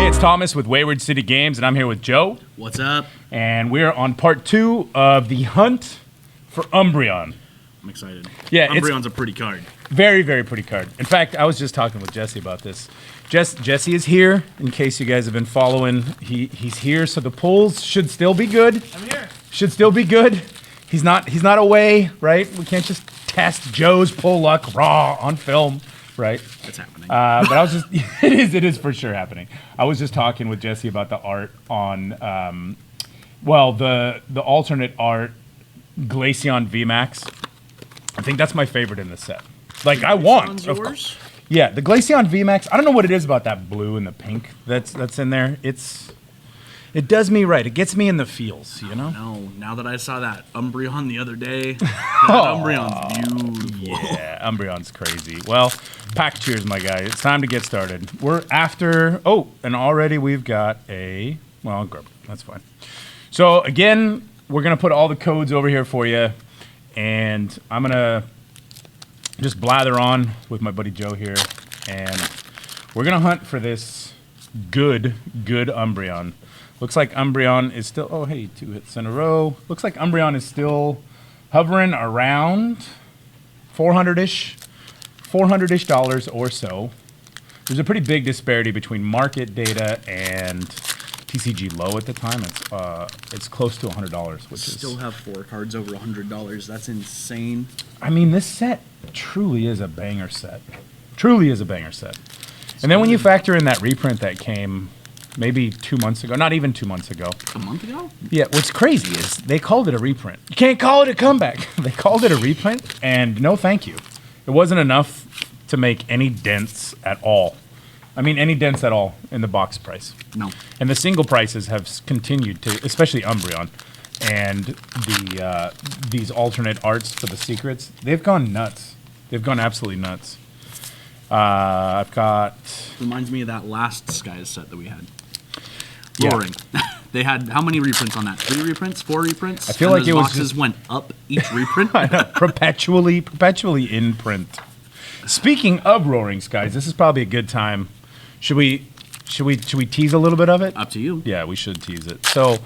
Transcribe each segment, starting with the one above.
Hey, it's Thomas with Wayward City Games, and I'm here with Joe. What's up? And we're on part 2 of the hunt for Umbreon. I'm excited. Yeah, Umbreon's a pretty card. Very, very pretty card. In fact, I was just talking with Jesse about this. Jesse is here, in case you guys have been following. He's here, so the pulls should still be good. I'm here. Should still be good. He's not away, right? We can't just test Joe's pull luck raw on film, right? It's happening. But I was just, it is for sure happening. I was just talking with Jesse about the art on, the alternate art Glaceon VMAX. I think that's my favorite in the set. Like, I want. Yours? Yeah, the Glaceon VMAX. I don't know what it is about that blue and the pink that's in there. It does me right. It gets me in the feels, you know? No, now that I saw that Umbreon the other day, Umbreon's beautiful. Yeah, Umbreon's crazy. Well, pack cheers, my guy. It's time to get started. We're after, and already we've got I'll grab it. That's fine. So, again, we're going to put all the codes over here for you, and I'm going to just blather on with my buddy Joe here, and we're going to hunt for this good Umbreon. Looks like Umbreon is still, 2 hits in a row. Looks like Umbreon is still hovering around $400-ish or so. There's a pretty big disparity between market data and TCG low at the time. It's close to $100, which Still have 4 cards over $100. That's insane. I mean, this set truly is a banger set. Truly is a banger set. And then when you factor in that reprint that came maybe 2 months ago, not even 2 months ago. A month ago? Yeah, what's crazy is they called it a reprint. You can't call it a comeback. They called it a reprint, and no thank you. It wasn't enough to make any dents at all. I mean, any dents at all in the box price. No. And the single prices have continued to, especially Umbreon, and these alternate arts for the secrets, they've gone nuts. They've gone absolutely nuts. I've got... Reminds me of that last Skies set that we had. Yeah. Roaring. They had how many reprints on that? 3 reprints? 4 reprints? I feel like those it was boxes went up each reprint. perpetually in print. Speaking of Roaring Skies, this is probably a good time. Should we tease a little bit of it? Up to you. Yeah, we should tease it. So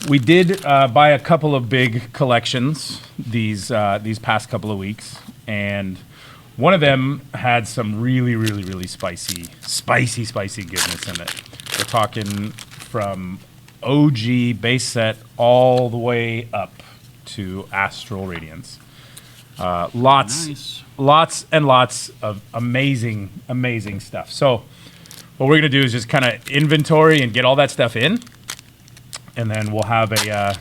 we did buy a couple of big collections these past couple of weeks, and one of them had some really spicy goodness in it. We're talking from OG base set all the way up to Astral Radiance. Lots and lots of amazing stuff. So what we're gonna do is just kind of inventory and get all that stuff in, and then we'll have a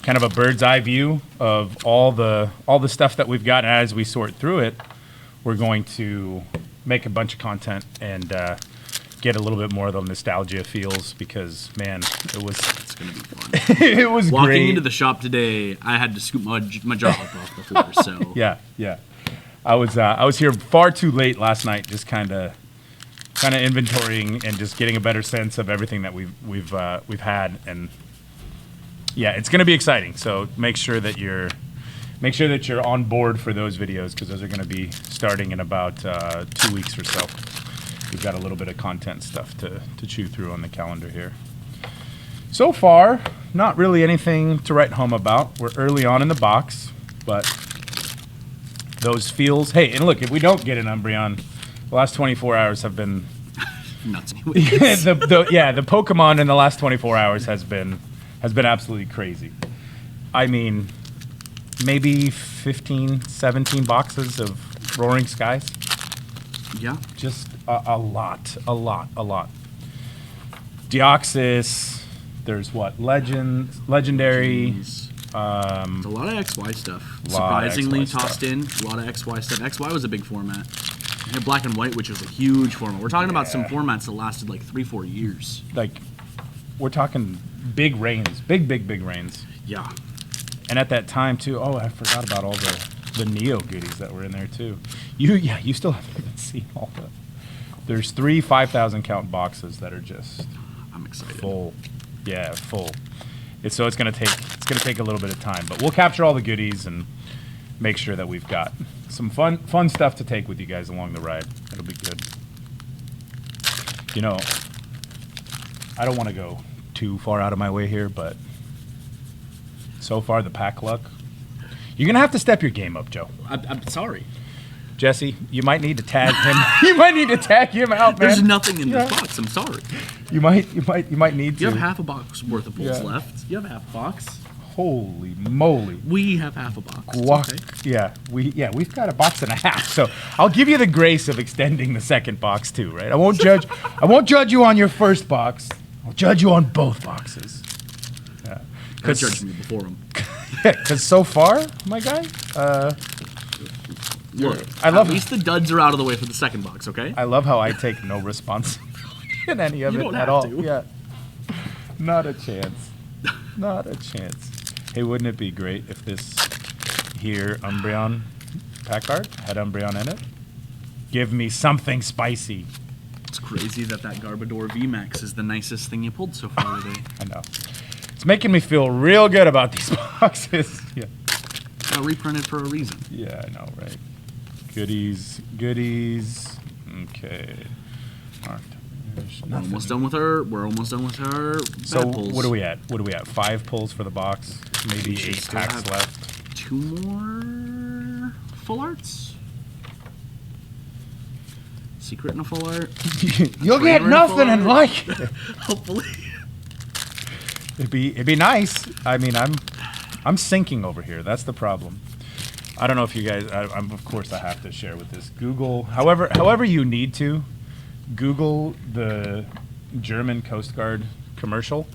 kind of a bird's eye view of all the stuff that we've got. And as we sort through it, we're going to make a bunch of content and get a little bit more of the nostalgia feels, because man, it's gonna be fun. it was Walking great. into the shop today, I had to scoop my jaw up off the floor. So yeah. I was here far too late last night, just kind of inventorying and just getting a better sense of everything that we've had, and yeah, it's gonna be exciting. So make sure that you're on board for those videos, because those are going to be starting in about 2 weeks or so. We've got a little bit of content stuff to chew through on the calendar here. So far, not really anything to write home about. We're early on in the box, but those feels... Hey, and look, if we don't get an Umbreon, the last 24 hours have been... nuts. the Pokemon in the last 24 hours has been absolutely crazy. I mean... maybe 15, 17 boxes of Roaring Skies. Yeah. Just a lot. Deoxys, there's what? Legendary. It's a lot of XY stuff. Surprisingly XY tossed in. A lot of XY stuff. XY was a big format. You had Black and White, which was a huge format. We're talking about some formats that lasted like 3-4 years. Like, we're talking big rains. Big rains. Yeah. And at that time, too, I forgot about all the Neo goodies that were in there, too. You still haven't even seen all that. There's 3 5,000 count boxes that are just... I'm excited. Full. Yeah, full. It's gonna take a little bit of time, but we'll capture all the goodies and make sure that we've got some fun stuff to take with you guys along the ride. It'll be good. You know, I don't want to go too far out of my way here, but so far the pack luck. You're gonna have to step your game up, Joe. I'm sorry. Jesse, you might need to tag him. You might need to tag him out, man. There's nothing in this box. I'm sorry. You might need to. You have half a box worth of pulls Yeah. left. You have half a box. Holy moly! We have half a box. It's Guac. okay. We've got a box and a half. So I'll give you the grace of extending the second box too, right? I won't judge. I won't judge you on your first box. I'll judge you on both boxes. Yeah, I judged me before him. because so far, my guy, Look, I love at least the duds are out of the way for the second box, okay? I love how I take no responsibility in any of You it don't at have all. to. Yeah, not a chance. Not a chance. Hey, wouldn't it be great if this here Umbreon pack art had Umbreon in it? Give me something spicy. It's crazy that Garbodor VMAX is the nicest thing you pulled so far today. I know. It's making me feel real good about these boxes. Yeah. Got reprinted for a reason. Yeah, I know, right? Goodies, goodies. Okay. Marked. There's We're almost nothing. done with her. We're almost done with her. So bad pulls. what are we at? 5 pulls for the box. Maybe We should 8 still packs have left. 2 more full arts. Secret and a full art. You'll get Trainer nothing in full life. Hopefully. It'd be nice. I mean, I'm sinking over here. That's the problem. I don't know if you guys. I'm of course I have to share with this. Google, however you need to, Google the German Coast Guard commercial,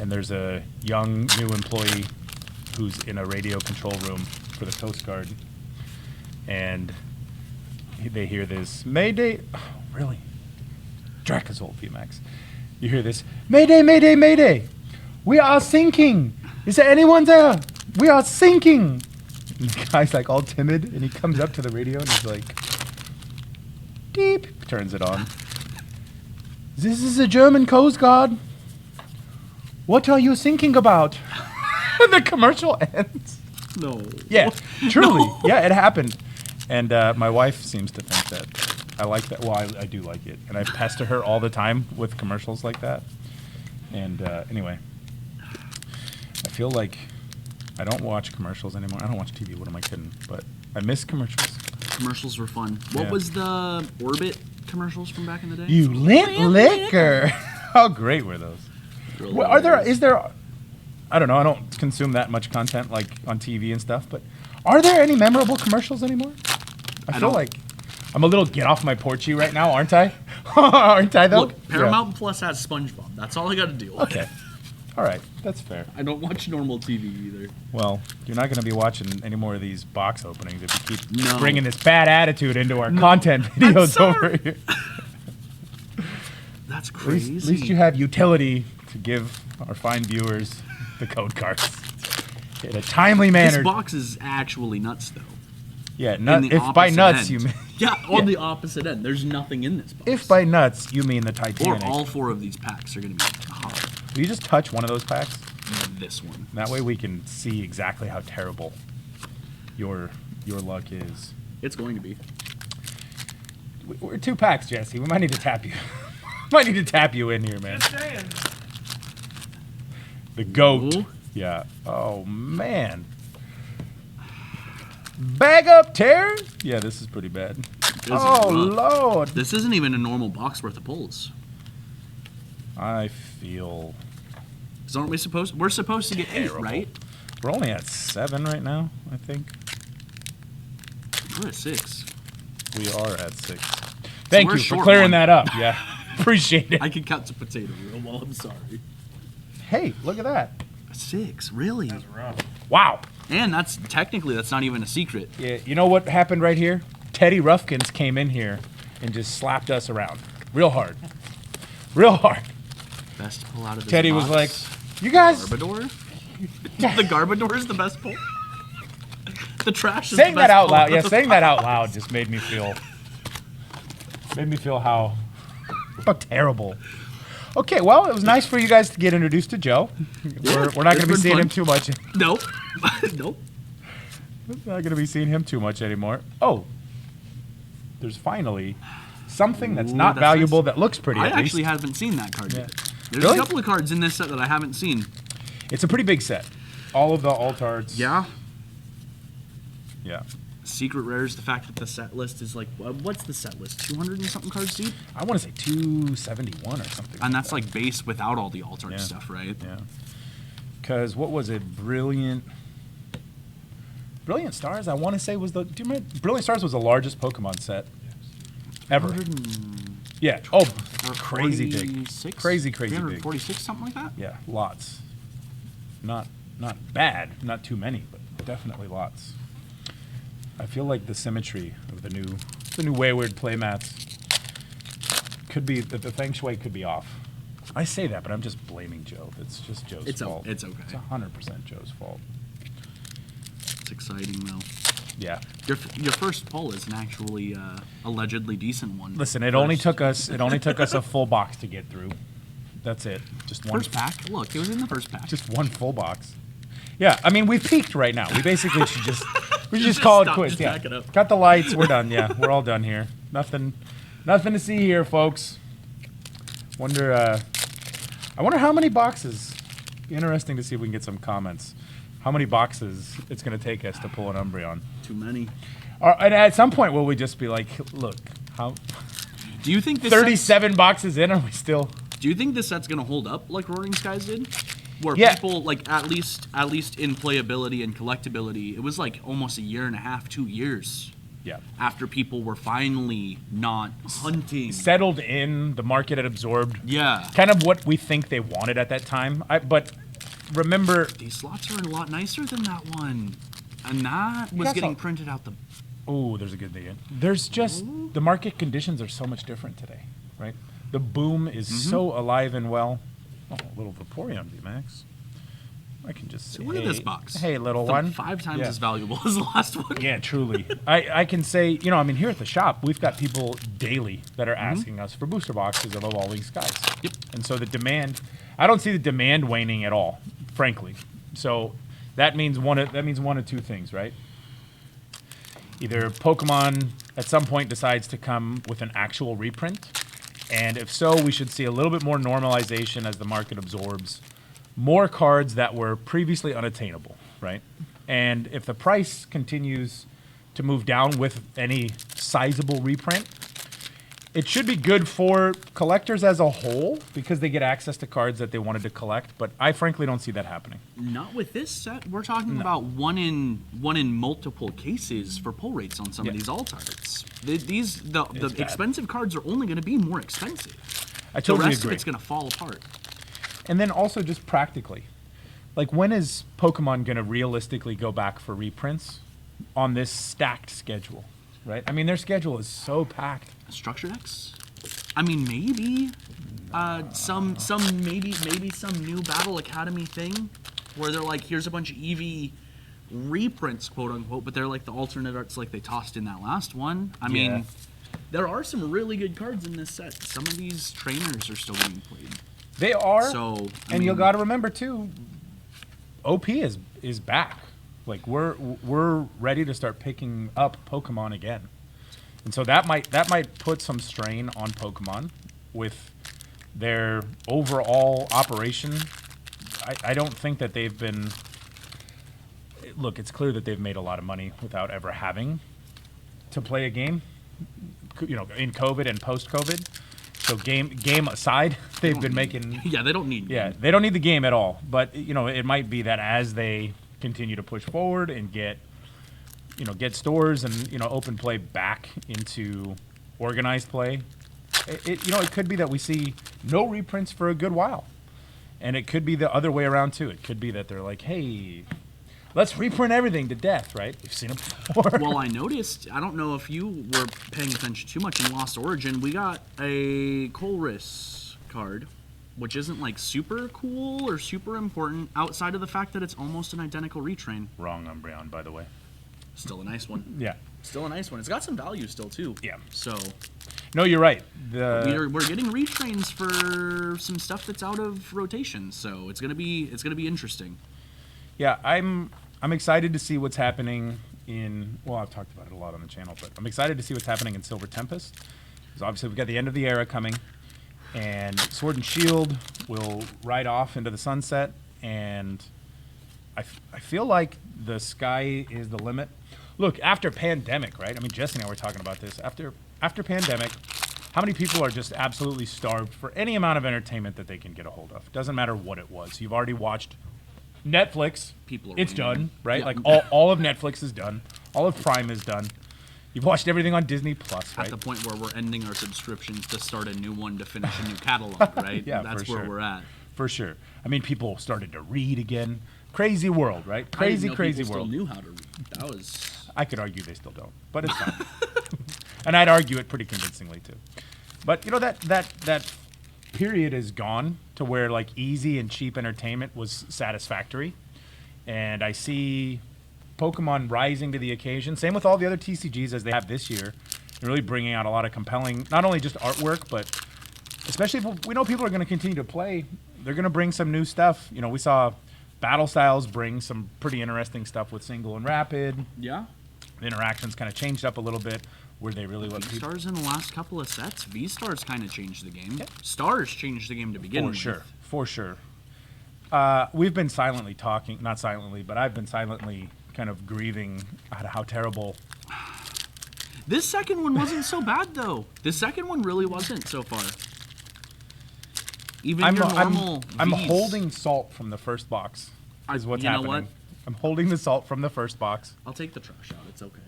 and there's a young new employee who's in a radio control room for the Coast Guard, and they hear this Mayday. Oh, really? Dracozolt VMAX. You hear this Mayday, Mayday, Mayday. We are sinking. Is there anyone there? We are sinking. And the guy's like all timid, and he comes up to the radio and he's like, "Deep." Turns it on. This is the German Coast Guard. What are you thinking about? And the commercial ends. No. Yeah, truly. No. Yeah, it happened. And my wife seems to think that I like that. Well, I do like it. And I pester her all the time with commercials like that. And anyway, I feel like I don't watch commercials anymore. I don't watch TV. What am I kidding? But I miss commercials. Commercials were fun. What Yeah. was the Orbit commercials from back in the day? You lit liquor. How great were those? Really Well, is there, I don't know. I don't consume that much content like on TV and stuff, but are there any memorable commercials anymore? I feel don't. like I'm a little get off my porchy right now, aren't I? Aren't I though? Look, Paramount Plus has SpongeBob. That's all I got to deal with. Yeah. Okay. All right. That's fair. I don't watch normal TV either. Well, you're not going to be watching any more of these box openings if you keep No. bringing this bad attitude into our content videos sorry. over here. That's At crazy. least you have utility to give our fine viewers the code cards in a timely manner. This box is actually nuts, though. Yeah, In nut, the if by opposite nuts end. you mean, Yeah, on Yeah. the opposite end. There's nothing in this box. if by nuts you mean the Or Titanic. all 4 of these packs are going to be hot. Will you just touch one of those packs? This one. That way we can see exactly how terrible your luck is. It's going to be. We're 2 packs, Jesse. We might need to tap you. Might need to tap you in here, man. The goat. Ooh. Yeah. Oh man. Bag up tear. Yeah, this is pretty bad. This is Oh rough. Lord. This isn't even a normal box worth of pulls. I feel Because aren't we supposed? We're supposed to get 8, terrible. right? We're only at 7 right now, I think. We're at 6. We are at 6. Thank we're you for short clearing one. that up. Yeah. Appreciate it. I can cut some potato real well. I'm sorry. Hey, look at that. 6, really? Wow. And that's not even a secret. Yeah, you know what happened right here? Teddy Ruffkins came in here and just slapped us around. Real hard. Real hard. Best pull out of this Teddy was box. like, you guys Garbodor? The Garbodor is the best pull? The trash is saying the best that out pull loud. of Yeah, the saying that out loud just made me feel how terrible. Okay, well, it was nice for you guys to get introduced to Joe. We're not going to it's be been seeing fun. him too much. Nope. Nope. Not going to be seeing him too much anymore. Oh, there's finally something that's Ooh, not that's valuable nice. that looks pretty. I At actually least. haven't seen that card yet. There's Really? a couple of cards in this set that I haven't seen. It's a pretty big set. All of the alt arts. Yeah. Yeah. Secret rares. The fact that the set list is like, what's the set list? 200 and something cards deep, I want to say 271 or something. and that's like base without all the alt art Yeah. stuff, right? Yeah. Because what was it? Brilliant Stars, I want to say was the. Do you remember? Brilliant Stars was the largest Pokemon set ever. 100 Yeah. Oh, or crazy big. 46? Crazy big. 346, something like that. Yeah, lots. Not bad, not too many, but definitely lots. I feel like the symmetry of the new Wayward playmats could be the feng shui could be off. I say that, but I'm just blaming Joe. It's just Joe's fault. It's okay. It's 100% Joe's fault. It's exciting though. Yeah. Your first pull is an actually allegedly decent one. Listen, it only took us a full box to get through. That's it. Just one First pack. Look, it was in the first pack. Just one full box. Yeah, I mean we've peaked right now. We basically should just call it stop, quits. just Yeah. pack it up. Cut the lights. We're done. Yeah, we're all done here. Nothing to see here, folks. I wonder how many boxes. Be interesting to see if we can get some comments. How many boxes it's going to take us to pull an Umbreon? Too many. And at some point, will we just be like, look, how Do you think this 37 boxes in? Are we still? Do you think this set's gonna hold up like Roaring Skies did? Where Yeah. people like at least in playability and collectability, it was like almost a year and a half, 2 years Yeah. after people were finally not hunting. Settled in, the market had absorbed. Yeah. Kind of what we think they wanted at that time. But remember, These slots are a lot nicer than that one. And that was got getting some- printed out the oh, there's a good thing. There's just the market conditions are so much different today, right? The boom is so alive and well. Oh, a little Vaporeon VMAX. I can just say, look at this box. Hey, little It's one. 5 times Yeah. as valuable as the last one. Yeah, truly. I can say, I mean, here at the shop, we've got people daily that are asking us for booster boxes of Evolving Skies. Yep. And so the demand, I don't see the demand waning at all, frankly. So that means one of two things, right? Either Pokemon at some point decides to come with an actual reprint, and if so, we should see a little bit more normalization as the market absorbs more cards that were previously unattainable, right? And if the price continues to move down with any sizable reprint, it should be good for collectors as a whole because they get access to cards that they wanted to collect, but I frankly don't see that happening. Not with this set. We're talking about one in multiple cases for pull rates on some of these alt arts. The bad. expensive cards are only going to be more expensive. I The totally rest of agree. it's going to fall apart. And then also just practically, like when is Pokemon going to realistically go back for reprints on this stacked schedule, right? I mean, their schedule is so packed. Structure decks? I mean, maybe some maybe some new Battle Academy thing where they're like, here's a bunch of EV reprints, quote unquote, but they're like the alternate arts like they tossed in that last one. I mean, there are some really good cards in this set. Some of these trainers are still being played. They are. So, and you got to remember too, OP is back. Like we're ready to start picking up Pokemon again. And so that might put some strain on Pokemon with their overall operation. I don't think that they've been. Look, it's clear that they've made a lot of money without ever having to play a game. In COVID and post-COVID. So game aside, they've been making. Yeah, they don't need. Yeah, they don't need the game at all. But it might be that as they continue to push forward and get stores and open play back into organized play, it could be that we see no reprints for a good while, and it could be the other way around too. It could be that they're like, hey, let's reprint everything to death, right? We've seen it before. Well, I noticed, I don't know if you were paying attention too much in Lost Origin, we got a Colress card, which isn't like super cool or super important outside of the fact that it's almost an identical retrain. Wrong Umbreon, by the way. Still a nice one. Yeah. Still a nice one. It's got some value still too. Yeah. So No, you're right. we're getting retrains for some stuff that's out of rotation, so it's gonna be interesting. Yeah, I'm excited to see what's happening in. Well, I've talked about it a lot on the channel, but I'm excited to see what's happening in Silver Tempest because obviously we've got the end of the era coming, and Sword and Shield will ride off into the sunset, and I feel like the sky is the limit. Look, after pandemic, right? I mean, Jesse and I were talking about this. After pandemic, how many people are just absolutely starved for any amount of entertainment that they can get a hold of? Doesn't matter what it was. You've already watched Netflix. People are it's waiting. done, right? Yeah. Like all of Netflix is done. All of Prime is done. You've watched everything on Disney Plus, right? At the point where we're ending our subscriptions to start a new one to finish a new catalog, right? Yeah, That's for where sure. we're at. For sure. I mean, people started to read again. Crazy world, right? I didn't know Crazy people world. Still knew how to read. That was. I could argue they still don't, but it's fine. And I'd argue it pretty convincingly too. But you know that period is gone to where like easy and cheap entertainment was satisfactory, and I see Pokemon rising to the occasion. Same with all the other TCGs as they have this year, and really bringing out a lot of compelling, not only just artwork, but especially if we know people are going to continue to play. They're going to bring some new stuff. You know, we saw Battle Styles bring some pretty interesting stuff with Single and Rapid. Yeah. The interactions kind of changed up a little bit. Where they really let people... V-Stars in the last couple of sets, V-Stars kind of changed the game. Yeah. Stars changed the game to begin with. For sure. We've been silently talking, not silently, but I've been silently kind of grieving at how terrible... This second one wasn't so bad, though. The second one really wasn't so far. Even your normal I'm Vs. holding salt from the first box, is what's happening. You know what? I'm holding the salt from the first box. I'll take the trash out. It's okay.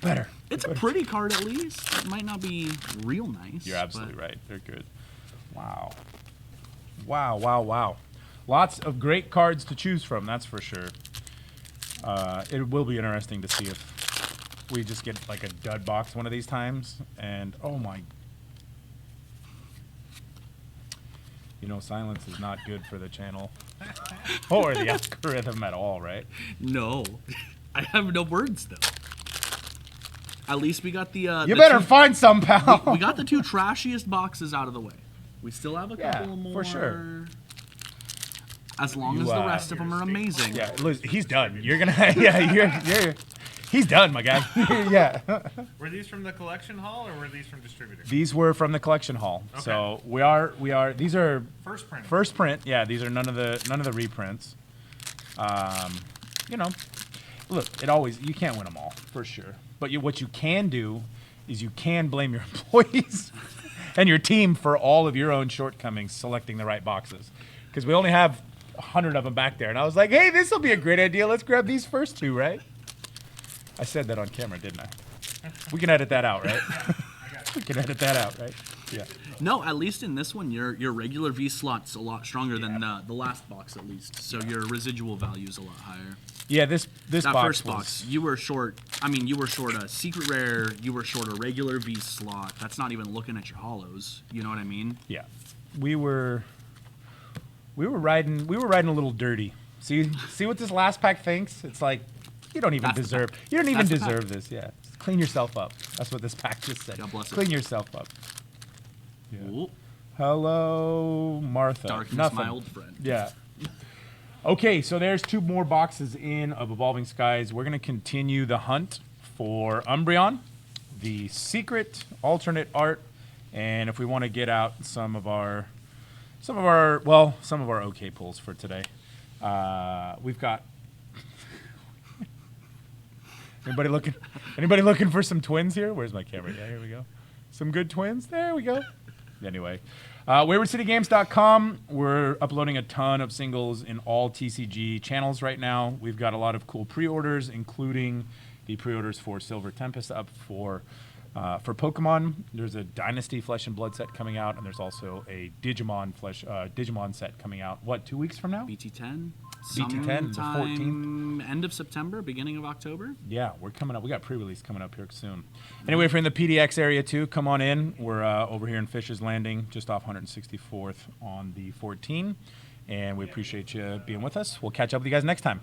Better. It's a pretty card, at least. It might not be real nice. You're absolutely right. They're good. Wow. Wow. Lots of great cards to choose from, that's for sure. It will be interesting to see if we just get like a dud box one of these times. And, oh my... You know, silence is not good for the channel. Or the algorithm at all, right? No. I have no words, though. At least we got the... you better find some, pal! We got the two trashiest boxes out of the way. We still have a couple more. For sure. As long as the rest of them are amazing. Yeah, he's done. You're gonna... Yeah, he's done, my guy. Yeah. Were these from the collection hall or were these from distributors? These were from the collection hall. Okay. So we are... These are... First print. First print, yeah. These are none of the reprints. You know... Look, you can't win them all, for sure. But what you can do is you can blame your employees and your team for all of your own shortcomings selecting the right boxes. Because we only have 100 of them back there. And I was like, hey, this will be a great idea. Let's grab these first two, right? I said that on camera, didn't I? We can edit that out, right? We can edit that out, right? Yeah. No, at least in this one, your regular V slot's a lot stronger than the last box, at least. So your residual value is a lot higher. Yeah, this that box first box, you were short. I mean, you were short a secret rare. You were short a regular V slot. That's not even looking at your hollows. You know what I mean? Yeah, we were riding a little dirty. See what this last pack thinks? It's like you don't even deserve this. Yeah, just clean yourself up. That's what this pack just said. God bless it. Clean yourself up. Yeah. Ooh. Hello, Martha. Darkness, Nothing. my old friend. Yeah. Okay, so there's two more boxes in of Evolving Skies. We're going to continue the hunt for Umbreon, the secret alternate art, and if we want to get out some of our okay pulls for today. We've got anybody looking for some twins here? Where's my camera? Yeah, here we go. Some good twins. There we go. Anyway, WaywardCityGames.com. We're uploading a ton of singles in all TCG channels right now. We've got a lot of cool pre-orders, including the pre-orders for Silver Tempest up for Pokemon. There's a Dynasty Flesh and Blood set coming out, and there's also a Digimon set coming out. What, 2 weeks from now? BT10. BT10, the Sometime end of September, beginning of October. Yeah, we're coming up. We got pre-release coming up here soon. Anyway, if you're in the PDX area too, come on in. We're over here in Fisher's Landing, just off 164th on the 14, and we appreciate you being with us. We'll catch up with you guys next time.